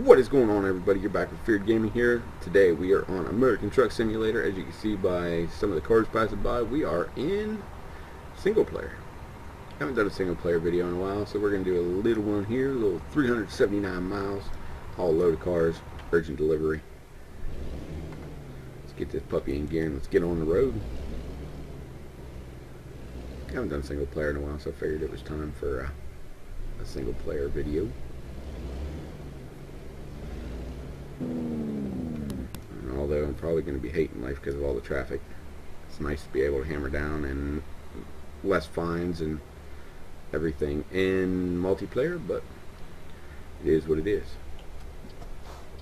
What is going on, everybody? You're back with Feared Gaming here. Today we are on American Truck Simulator. As you can see by some of the cars passing by, we are in single player. Haven't done a single player video in a while, so we're going to do a little one here. A little 379 miles, all load of cars, urgent delivery. Let's get this puppy in gear and let's get on the road. Haven't done single player in a while, so I figured it was time for a single player video. And although I'm probably going to be hating life because of all the traffic, it's nice to be able to hammer down and less fines and everything in multiplayer, but it is what it is.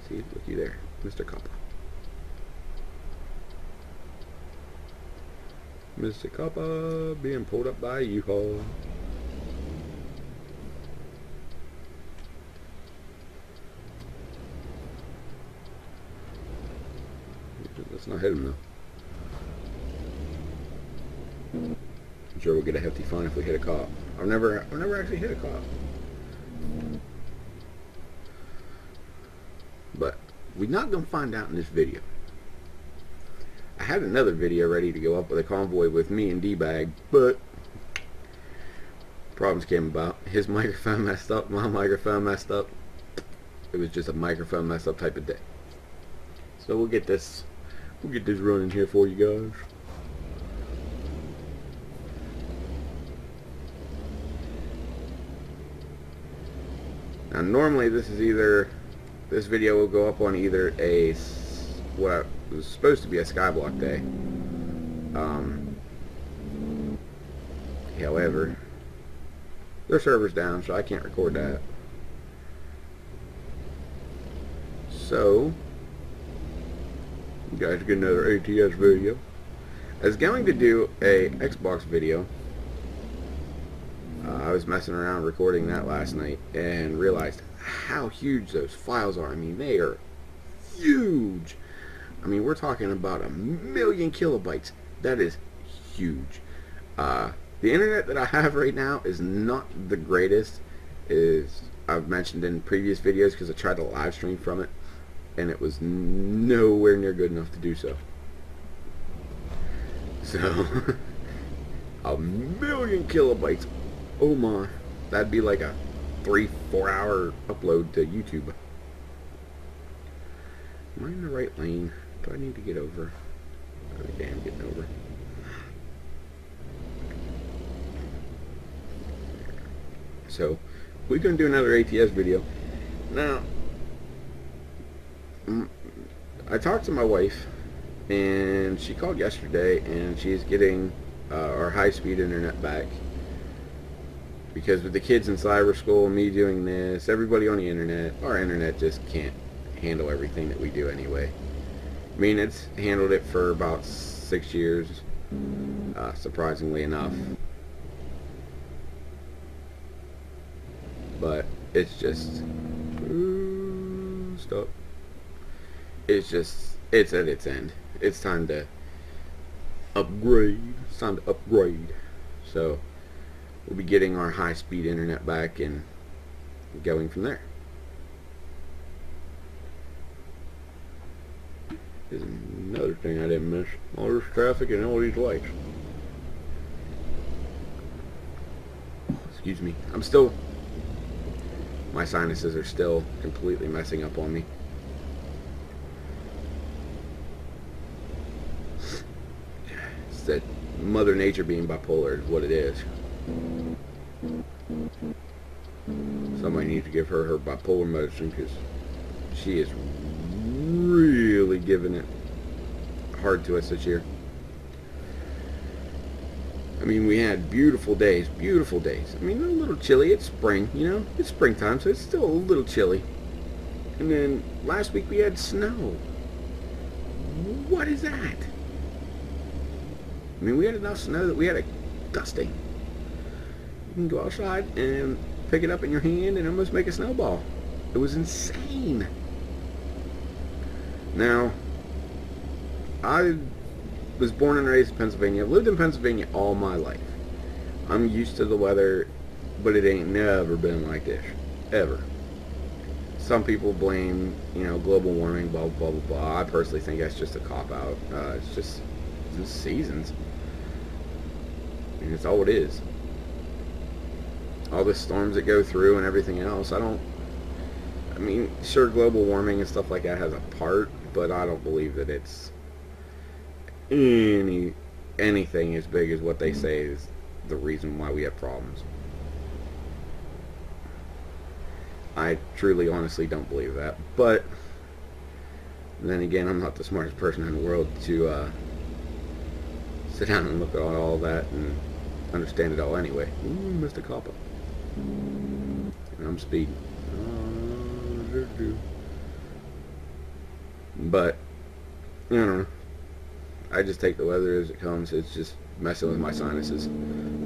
See, looky there, Mr. Coppa. Mr. Coppa being pulled up by a U-Haul. Let's not hit him though. I'm sure we'll get a hefty fine if we hit a cop. I've never actually hit a cop. But we're not gonna find out in this video. I had another video ready to go up with a convoy with me and DBag, but problems came about. His microphone messed up, my microphone messed up. It was just a microphone mess up type of day. So we'll get this running here for you guys. Now normally this video will go up on either what was supposed to be a SkyBlock day. However, their server's down, so I can't record that. So you guys get another ATS video. I was going to do a Xbox video. I was messing around recording that last night and realized how huge those files are. I mean, they are huge. I mean, we're talking about 1,000,000 kilobytes. That is huge. The internet that I have right now is not the greatest, as I've mentioned in previous videos, because I tried to live stream from it and it was nowhere near good enough to do so. So 1,000,000 kilobytes. Oh my, that'd be like a 3-4 hour upload to YouTube. Am I in the right lane? Do I need to get over? Okay, I'm getting over. So we're gonna do another ATS video. Now I talked to my wife and she called yesterday and she's getting our high-speed internet back, because with the kids in cyber school, me doing this, everybody on the internet, our internet just can't handle everything that we do anyway. I mean, it's handled it for about 6 years, surprisingly enough, but it's just stop. It's at its end. It's time to upgrade. It's time to upgrade. So we'll be getting our high-speed internet back and going from there. There's another thing I didn't miss. All this traffic and all these lights. Excuse me. My sinuses are still completely messing up on me. It's that Mother Nature being bipolar is what it is. Somebody needs to give her bipolar medicine, because she is really giving it hard to us this year. I mean, we had beautiful days, beautiful days. I mean, a little chilly. It's spring, you know, it's springtime, so it's still a little chilly. And then last week we had snow. What is that? I mean, we had enough snow that we had a dusting. You can go outside and pick it up in your hand and almost make a snowball. It was insane. Now, I was born and raised in Pennsylvania. I've lived in Pennsylvania all my life. I'm used to the weather, but it ain't never been like this. Ever. some people blame, you know, global warming, blah, blah, blah, blah. I personally think that's just a cop-out. It's just seasons. I mean, it's all it is. All the storms that go through and everything else, I mean, sure, global warming and stuff like that has a part, but I don't believe that it's anything as big as what they say is the reason why we have problems. I truly, honestly don't believe that. But then again, I'm not the smartest person in the world to sit down and look at all that and understand it all anyway. Ooh, missed a cop-up. And I'm speeding. But, I don't know. I just take the weather as it comes. It's just messing with my sinuses.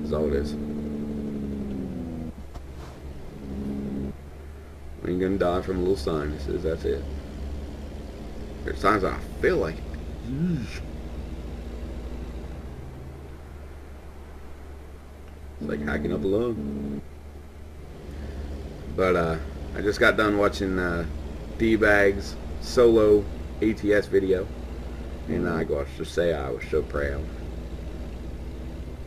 That's all it is. I ain't gonna die from little sinuses, that's it. There's times I feel like it. It's like hacking up a lung. But I just got done watching DBag's solo ATS video, and I got to say I was so proud.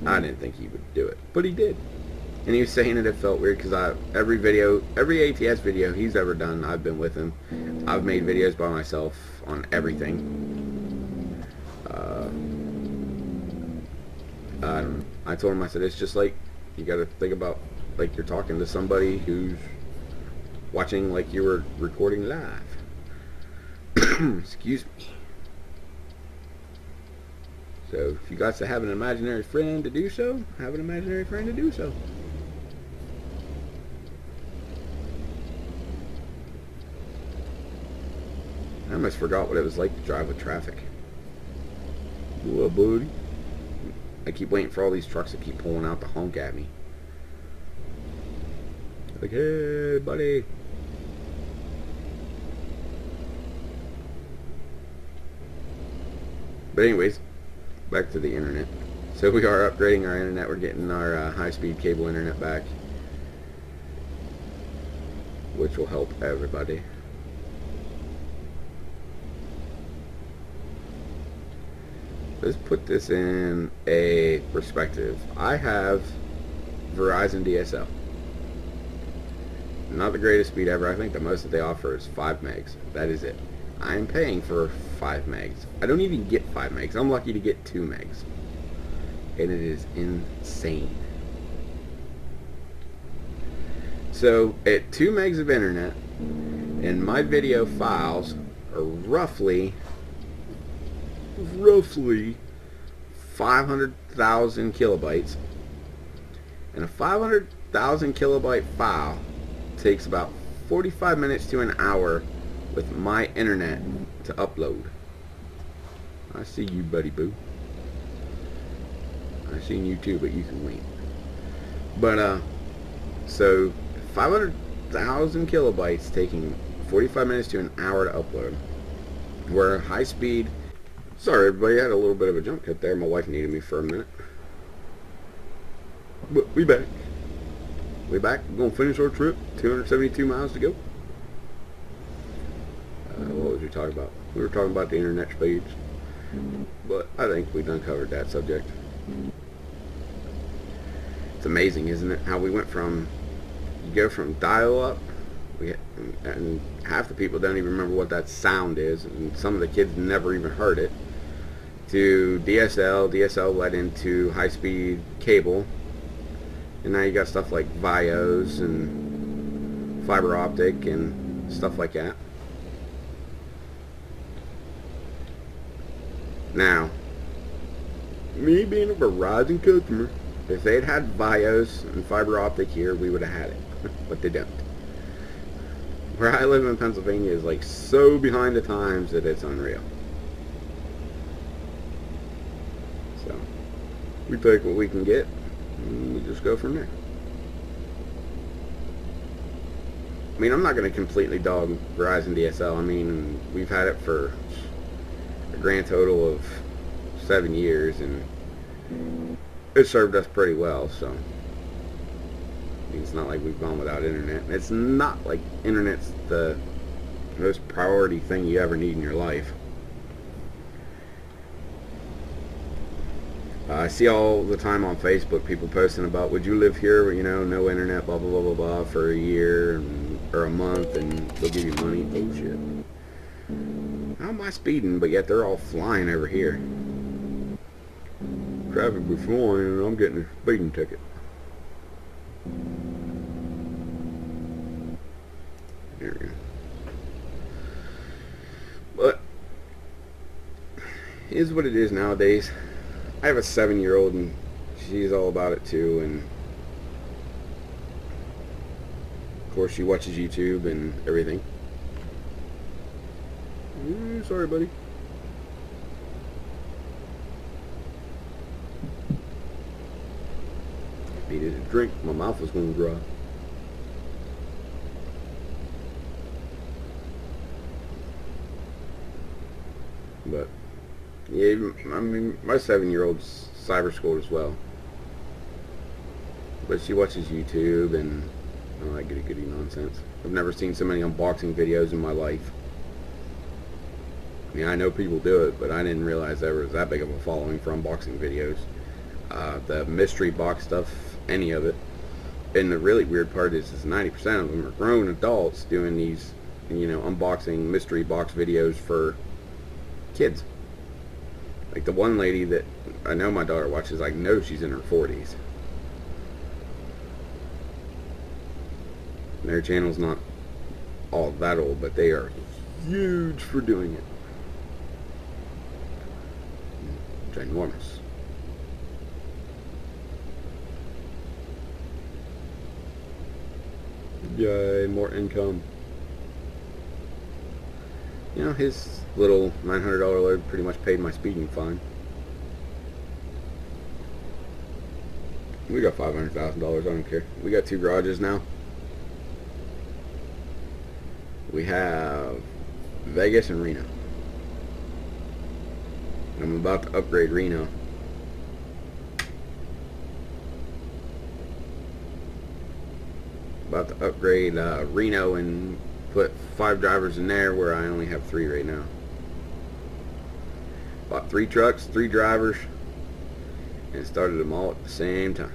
I didn't think he would do it, but he did. And he was saying that it felt weird because every ATS video he's ever done, I've been with him. I've made videos by myself on everything. I don't know. I told him, I said, it's just like, you got to think about, like, you're talking to somebody who's watching like you were recording live. Excuse me. So if you guys have an imaginary friend to do so, have an imaginary friend to do so. I almost forgot what it was like to drive with traffic. What, buddy? I keep waiting for all these trucks to keep pulling out to honk at me. Like, hey, buddy. But anyways, back to the internet. So we are upgrading our internet. We're getting our high-speed cable internet back, which will help everybody. Let's put this in a perspective. I have Verizon DSL. Not the greatest speed ever. I think the most that they offer is 5 megs. That is it. I'm paying for 5 megs. I don't even get 5 megs. I'm lucky to get 2 megs. And it is insane. So at 2 megs of internet, and my video files are roughly 500,000 kilobytes, and a 500,000 kilobyte file takes about 45 minutes to an hour with my internet to upload. I see you, buddy boo. I seen you too, but you can wait. But so 500,000 kilobytes taking 45 minutes to an hour to upload. Where high speed. Sorry, everybody, I had a little bit of a jump cut there. My wife needed me for a minute. But we back. We back. We're going to finish our trip. 272 miles to go. What was we talking about? We were talking about the internet speeds. But I think we done covered that subject. It's amazing, isn't it? How we went from, you go from dial-up, and half the people don't even remember what that sound is, and some of the kids never even heard it, to DSL. DSL led into high-speed cable, and now you got stuff like Vios and fiber optic and stuff like that. Now, me being a Verizon customer, if they'd had Vios and fiber optic here, we would have had it, but they don't. Where I live in Pennsylvania is like so behind the times that it's unreal. So we take what we can get and we just go from there. I mean, I'm not going to completely dog Verizon DSL. I mean, we've had it for a grand total of 7 years and it served us pretty well, so it's not like we've gone without internet. It's not like internet's the most priority thing you ever need in your life. I see all the time on Facebook people posting about, would you live here, you know, no internet, blah blah blah blah blah, for a year or a month, and they'll give you money. Oh shit! How am I speeding? But yet they're all flying over here. Traffic be flying, and I'm getting a speeding ticket. There we go. But it is what it is nowadays. I have a 7-year-old and she's all about it too, and of course she watches YouTube and everything. Ooh, sorry buddy. Needed a drink, my mouth was going dry. But yeah, I mean, my 7-year-old's cyber schooled as well, but she watches YouTube and all that goody nonsense. I've never seen so many unboxing videos in my life. I mean, I know people do it, but I didn't realize there was that big of a following for unboxing videos. The mystery box stuff, any of it. And the really weird part is 90% of them are grown adults doing these, you know, unboxing mystery box videos for kids. Like the one lady that I know my daughter watches, I know she's in her 40s. Their channel's not all that old, but they are huge for doing it. Ginormous. Yay, more income. You know, his little $900 load pretty much paid my speeding fine. We got $500,000, I don't care. We got 2 garages now. We have Vegas and Reno. I'm about to upgrade Reno. About to upgrade Reno and put 5 drivers in there where I only have 3 right now. Bought 3 trucks, 3 drivers, and started them all at the same time.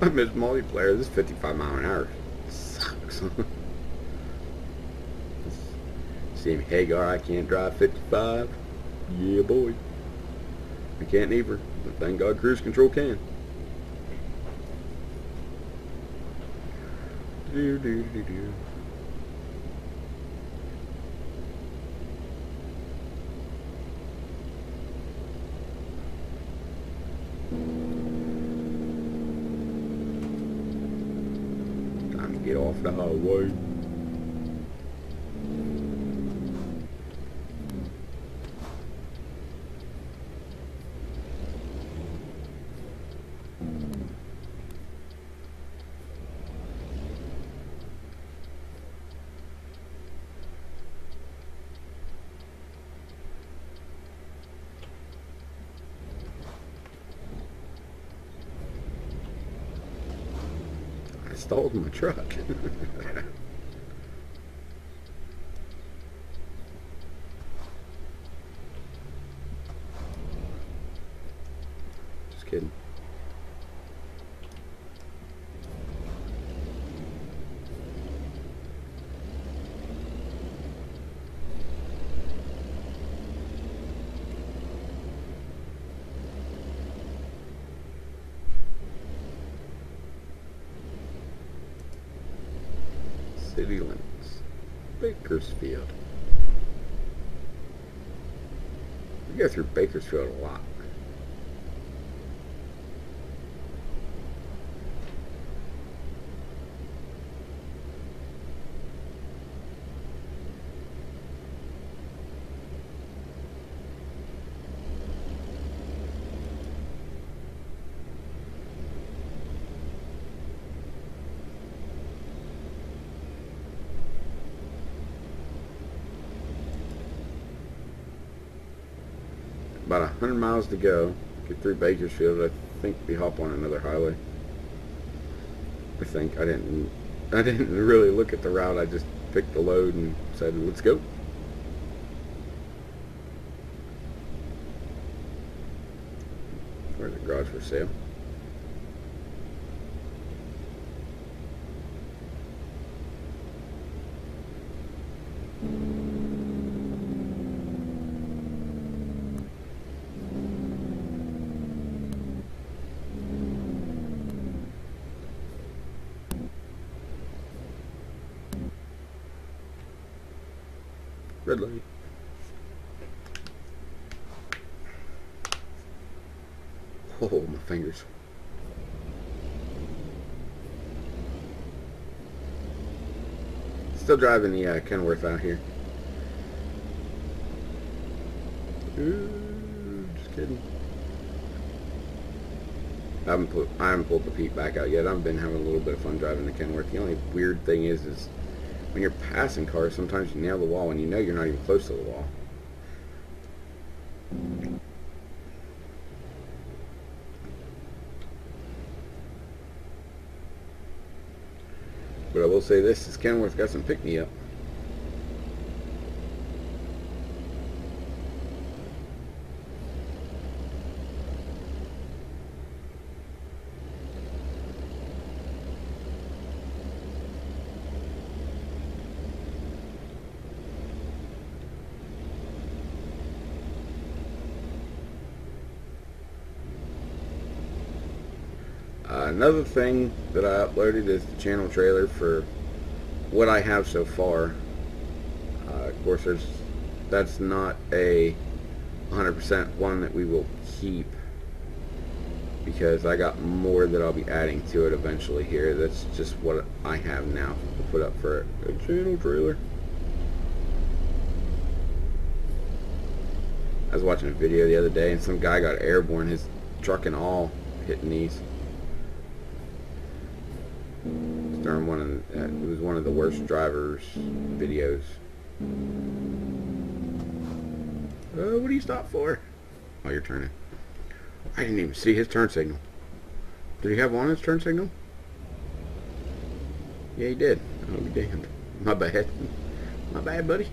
I miss multiplayer. This 55 mile an hour sucks. See me, Hagar, I can't drive 55. Yeah, boy. I can't either, but thank God cruise control can. Time to get off the highway. Stalled my truck. Just kidding. City limits. Bakersfield. We go through Bakersfield a lot. about 100 miles to go. Get through Bakersfield. I think we hop on another highway. I think I didn't really look at the route. I just picked the load and said, let's go. Where's the garage for sale? Red light. Oh, my fingers. Still driving the Kenworth out here. Ooh, just kidding. I haven't pulled the Pete back out yet. I've been having a little bit of fun driving the Kenworth. The only weird thing is when you're passing cars, sometimes you nail the wall and you know you're not even close to the wall. But I will say this Kenworth got some pick-me-up. Another thing that I uploaded is the channel trailer for what I have so far. Of course, that's not a 100% one that we will keep, because I got more that I'll be adding to it eventually here. That's just what I have now to put up for a channel trailer. I was watching a video the other day and some guy got airborne, his truck and all hitting these. During it was one of the worst drivers videos. What do you stop for? Oh, you're turning. I didn't even see his turn signal. Did he have on his turn signal? Yeah, he did. I'll be damned. My bad. My bad, buddy.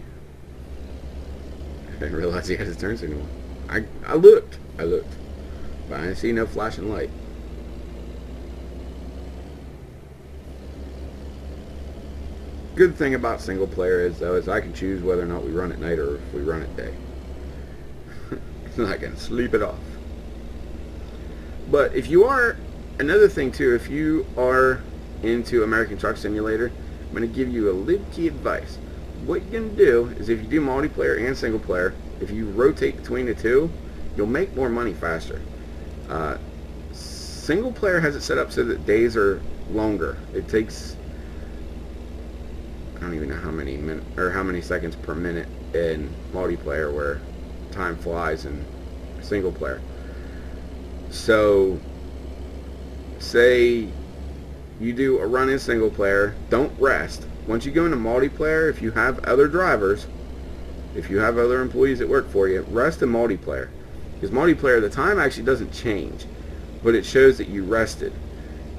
I didn't realize he had his turn signal on. I looked. But I didn't see no flashing light. Good thing about single player is I can choose whether or not we run at night or if we run at day. I can sleep it off. But if you are, another thing too, if you are into American Truck Simulator, I'm going to give you a little key advice. What you're going to do is, if you do multiplayer and single player, if you rotate between the two, you'll make more money faster. Single player has it set up so that days are longer. It takes, I don't even know how many minutes or how many seconds per minute in multiplayer, where time flies in single player. So say you do a run in single player, don't rest. Once you go into multiplayer, if you have other drivers, if you have other employees that work for you, rest in multiplayer. Because multiplayer, the time actually doesn't change, but it shows that you rested.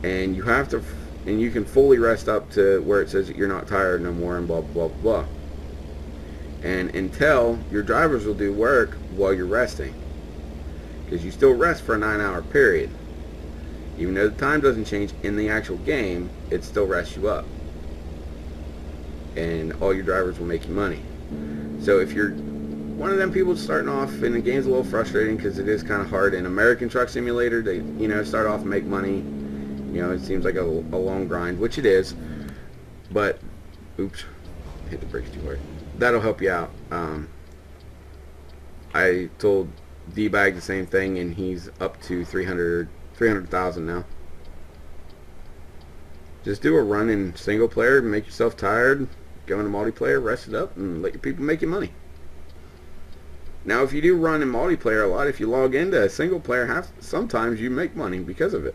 And you have to, and you can fully rest up to where it says that you're not tired no more and blah blah blah. And until your drivers will do work while you're resting, because you still rest for a 9-hour period. Even though the time doesn't change in the actual game, it still rests you up, and all your drivers will make you money. So if you're one of them people starting off, and the game's a little frustrating because it is kind of hard in American Truck Simulator to start off and make money. It seems like a long grind, which it is, but oops, hit the brakes too hard. That'll help you out. I told DBag the same thing, and he's up to 300,000 now. Just do a run in single player, make yourself tired, go into multiplayer, rest it up, and let your people make you money. Now, if you do run in multiplayer a lot, if you log into a single player, sometimes you make money because of it.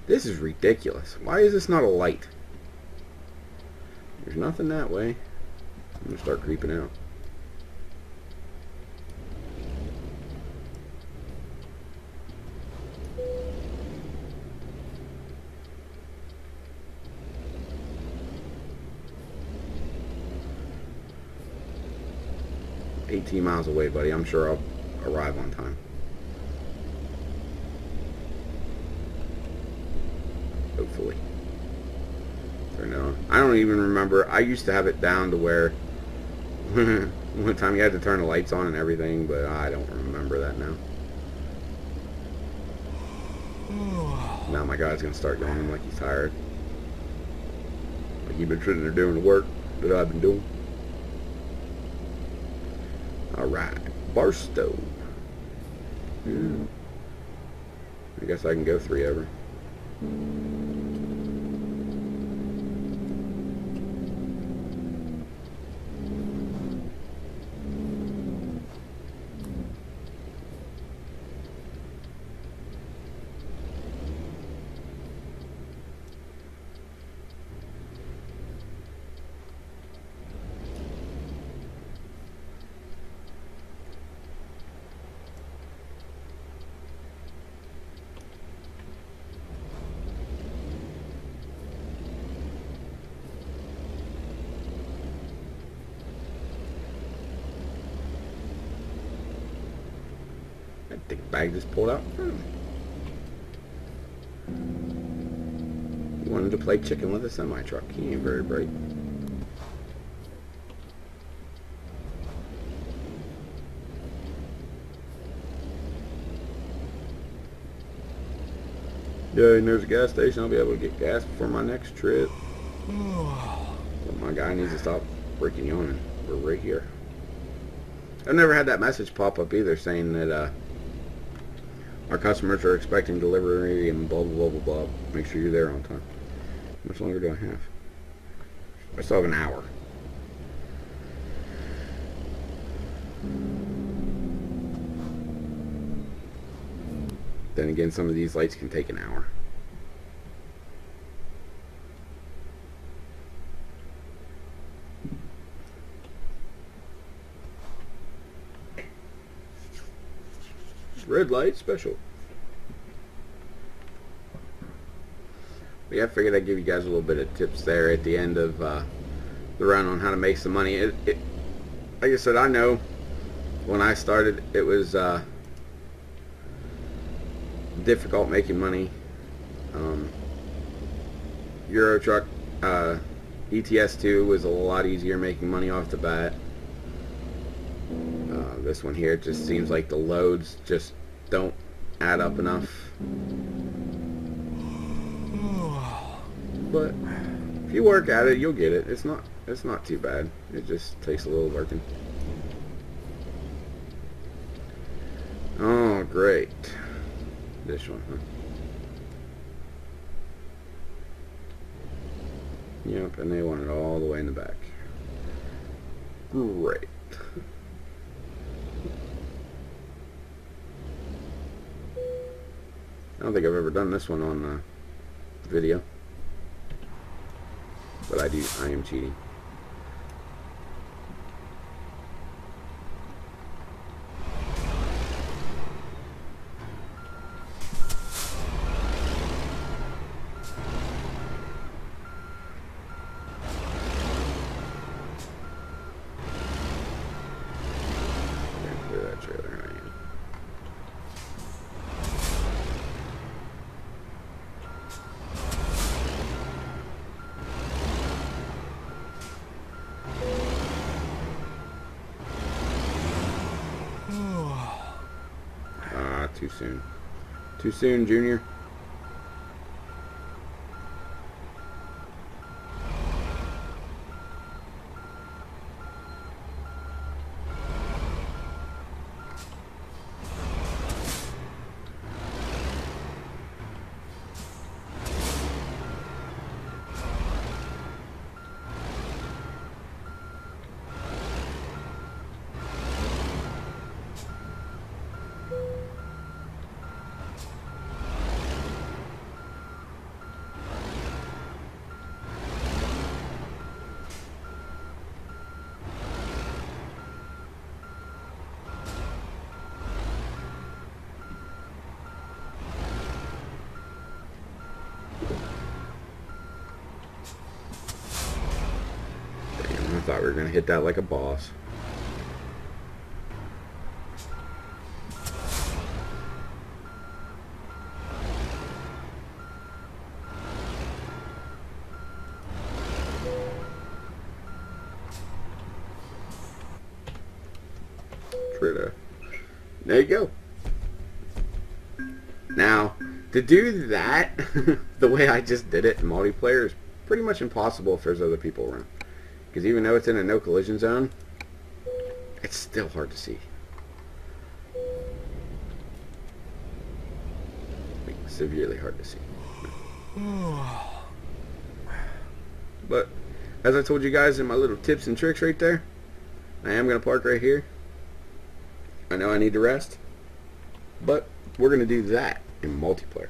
This is ridiculous. Why is this not a light? There's nothing that way. I'm going to start creeping out. 18 miles away, buddy. I'm sure I'll arrive on time. Hopefully. Turn it on. I don't even remember. I used to have it down to where one time you had to turn the lights on and everything, but I don't remember that now. Now my guy's going to start yawning like he's tired. Like he's been sitting there doing the work that I've been doing. Alright. Bar stove. I guess I can go 3 ever. That bag just pulled out in front of me. He wanted to play chicken with a semi-truck. He ain't very bright. Yeah, and there's a gas station. I'll be able to get gas before my next trip. But my guy needs to stop freaking yawning. We're right here. I've never had that message pop up either saying that our customers are expecting delivery and blah blah blah blah blah. Make sure you're there on time. How much longer do I have? I still have an hour. Then again, some of these lights can take an hour. Red light special. But yeah, I figured I'd give you guys a little bit of tips there at the end of the run on how to make some money. Like I said, I know when I started it was difficult making money. Euro truck ETS 2 was a lot easier making money off the bat. This one here, it just seems like the loads just don't add up enough. But if you work at it, you'll get it. It's not too bad. It just takes a little working. Oh, great. This one, huh? Yep, and they want it all the way in the back. Great. I don't think I've ever done this one on video, but I am cheating. Clear that trailer. Too soon. Too soon, Junior. I thought we were going to hit that like a boss. pretty. There you go. Now, to do that the way I just did it in multiplayer is pretty much impossible if there's other people around. Because even though it's in a no collision zone, it's still hard to see. Like, severely hard to see. But as I told you guys in my little tips and tricks right there, I am going to park right here. I know I need to rest, but we're going to do that in multiplayer.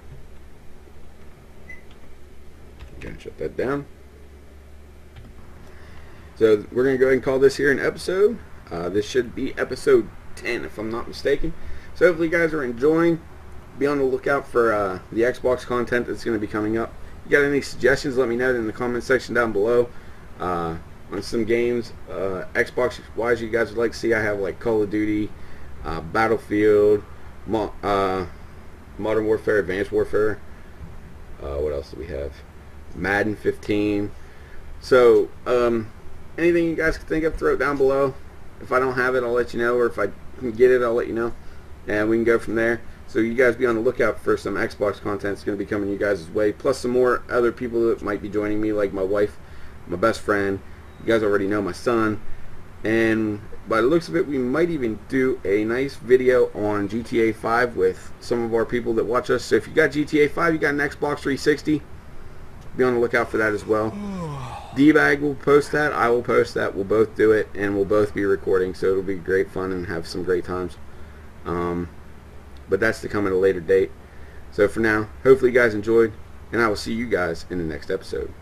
I'm going to shut that down. So we're going to go ahead and call this here an episode. This should be episode 10 if I'm not mistaken. So hopefully you guys are enjoying. Be on the lookout for the Xbox content that's going to be coming up. If you got any suggestions, let me know in the comment section down below. On some games, Xbox wise, you guys would like to see. I have like Call of Duty, Battlefield, Modern Warfare, Advanced Warfare. What else do we have? Madden 15. So anything you guys can think of, throw it down below. If I don't have it, I'll let you know, or if I can get it, I'll let you know, and we can go from there. So you guys be on the lookout for some Xbox content that's going to be coming you guys' way, plus some more other people that might be joining me, like my wife, my best friend. You guys already know my son. And by the looks of it, we might even do a nice video on GTA 5 with some of our people that watch us. So if you got GTA 5, you got an Xbox 360, be on the lookout for that as well. DBag will post that, I will post that, we'll both do it, and we'll both be recording, so it'll be great fun and have some great times. But that's to come at a later date. So for now, hopefully you guys enjoyed, and I will see you guys in the next episode.